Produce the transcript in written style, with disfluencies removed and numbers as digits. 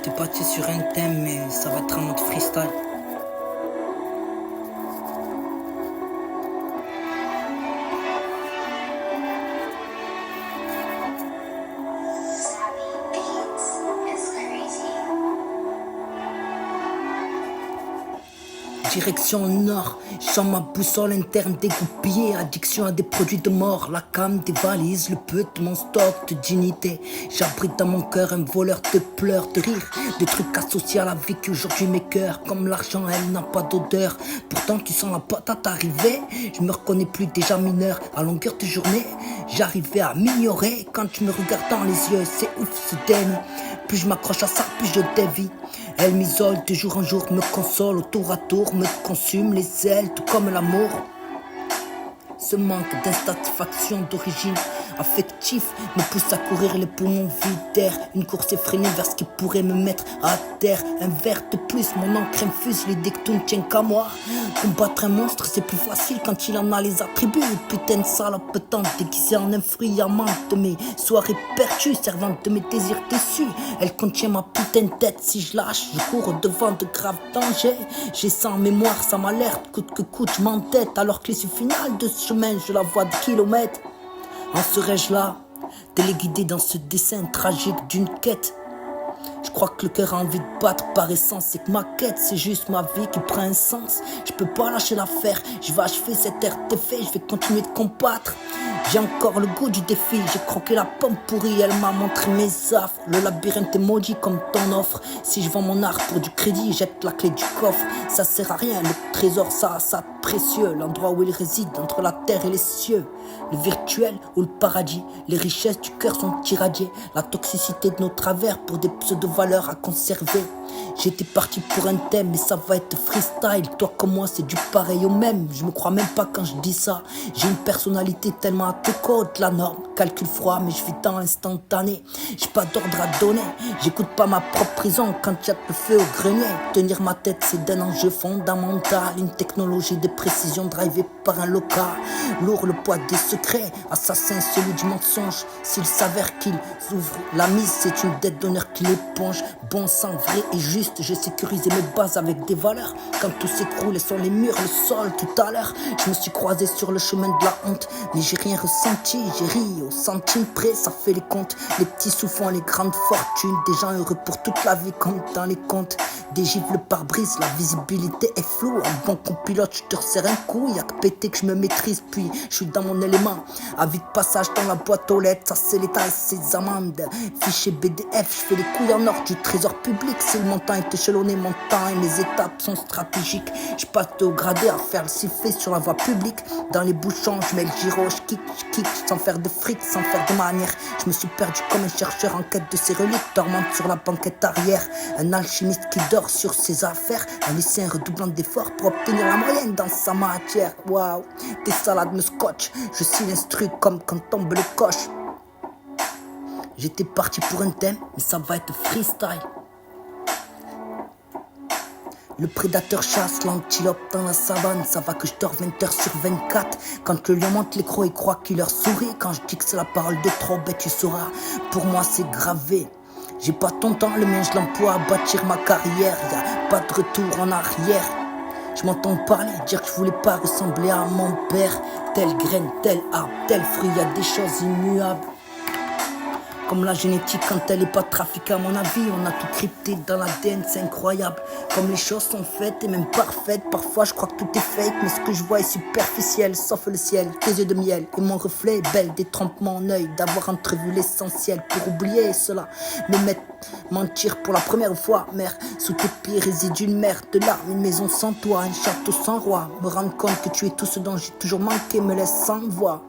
J'étais parti sur un thème, mais ça va être un mode freestyle. Direction nord, je ma boussole interne dégoupillée, addiction à des produits de mort, la cam des valises, le peu de mon stock de dignité. J'abrite dans mon cœur un voleur de pleurs, de rires, de trucs associés à la vie qui aujourd'hui m'écœure. Comme l'argent, elle n'a pas d'odeur, pourtant tu sens la patate arriver. Je me reconnais plus déjà mineur, à longueur de journée, j'arrivais à m'ignorer. Quand tu me regardes dans les yeux, c'est ouf ce déni. Plus je m'accroche à ça, plus je dévie. Elle m'isole de jour en jour, me console au tour à tour, me consume les ailes, tout comme l'amour. Ce manque d'insatisfaction d'origine affective me pousse à courir les poumons vides d'air. Une course effrénée vers ce qui pourrait me mettre à terre. Un verre de plus, mon encre infuse l'idée que tout ne tient qu'à moi. Combattre un monstre, c'est plus facile quand il en a les attributs. Putain de salope tente déguisée en un fruit amante de mes soirées perdues, servante de mes désirs déçus. Elle contient ma putain de tête, si je lâche, je cours au-devant de graves dangers. J'ai ça en mémoire, ça m'alerte, coûte que coûte, je m'entête. Alors que l'issue finale de ce chemin, je la vois de kilomètres. En serais-je là, téléguidé dans ce dessin tragique d'une quête? Je crois que le cœur a envie de battre par essence. C'est que ma quête, c'est juste ma vie qui prend un sens. Je peux pas lâcher l'affaire, je vais achever cette ère d'effet. Je vais continuer de combattre. J'ai encore le goût du défi. J'ai croqué la pomme pourrie, elle m'a montré mes affres. Le labyrinthe est maudit comme ton offre. Si je vends mon art pour du crédit, jette la clé du coffre. Ça sert à rien, le trésor ça a ça de précieux. L'endroit où il réside, entre la terre et les cieux. Le virtuel ou le paradis. Les richesses du cœur sont irradiées. La toxicité de nos travers pour des pseudo-valeurs à conserver. J'étais parti pour un thème, mais ça va être freestyle. Toi comme moi, c'est du pareil au même. Je me crois même pas quand je dis ça. J'ai une personnalité tellement à tout code, la norme. Calcul froid, mais je vis dans l'instantané. J'ai pas d'ordre à donner. J'écoute pas ma propre prison quand y a le feu au grenier. Tenir ma tête, c'est d'un enjeu fondamental. Une technologie de précision drivée par un local. Lourd le poids des secrets. Assassin, celui du mensonge. S'il s'avère qu'ils ouvrent la mise, c'est une dette d'honneur qui l'éponge. Bon sang, vrai et juste, j'ai sécurisé mes bases avec des valeurs. Quand tout s'écroule et sur les murs, le sol tout à l'heure, je me suis croisé sur le chemin de la honte, mais j'ai rien ressenti, j'ai ri au centime près, ça fait les comptes. Les petits sous font les grandes fortunes, des gens heureux pour toute la vie comme dans les contes. Des gifles le pare-brise, la visibilité est floue. Un bon copilote, je te resserre un coup, y'a que pété que je me maîtrise, puis je suis dans mon élément. Avis de passage dans la boîte aux lettres, ça c'est l'état et ses amendes. Fichier BDF, je fais les couilles en or du trésor public. Si le montant est échelonné, mon temps et mes étapes sont stratégiques. Je passe au gradé à faire le sifflet sur la voie publique. Dans les bouchons, je mets le gyro, je kick, sans faire de fric, sans faire de manière. Je me suis perdu comme un chercheur en quête de ses reliques, dormant sur la banquette arrière. Un alchimiste qui dort sur ses affaires, un lycéen redoublant d'efforts pour obtenir la moyenne dans sa matière. Waouh, tes salades me scotchent, je suis l'instru comme quand tombe le coche. J'étais parti pour un thème, mais ça va être freestyle. Le prédateur chasse l'antilope dans la savane. Ça va que je dors 20h sur 24. Quand le lion monte les crocs, il croit qu'il leur sourit. Quand je dis que c'est la parole de trop, ben tu sauras. Pour moi c'est gravé. J'ai pas ton temps, le mien je l'emploie à bâtir ma carrière. Y'a pas de retour en arrière. Je m'entends parler, dire que je voulais pas ressembler à mon père. Telle graine, tel arbre, tel fruit, y'a des choses immuables. Comme la génétique quand elle est pas trafiquée à mon avis. On a tout crypté dans l'ADN, c'est incroyable. Comme les choses sont faites et même parfaites. Parfois je crois que tout est fake, mais ce que je vois est superficiel. Sauf le ciel, tes yeux de miel et mon reflet est belle. Détrompe mon œil d'avoir entrevu l'essentiel. Pour oublier cela, me mettre mentir pour la première fois. Mère, sous tes pieds réside une mer de larmes. Une maison sans toit, un château sans roi. Me rendre compte que tu es tout ce dont j'ai toujours manqué me laisse sans voix.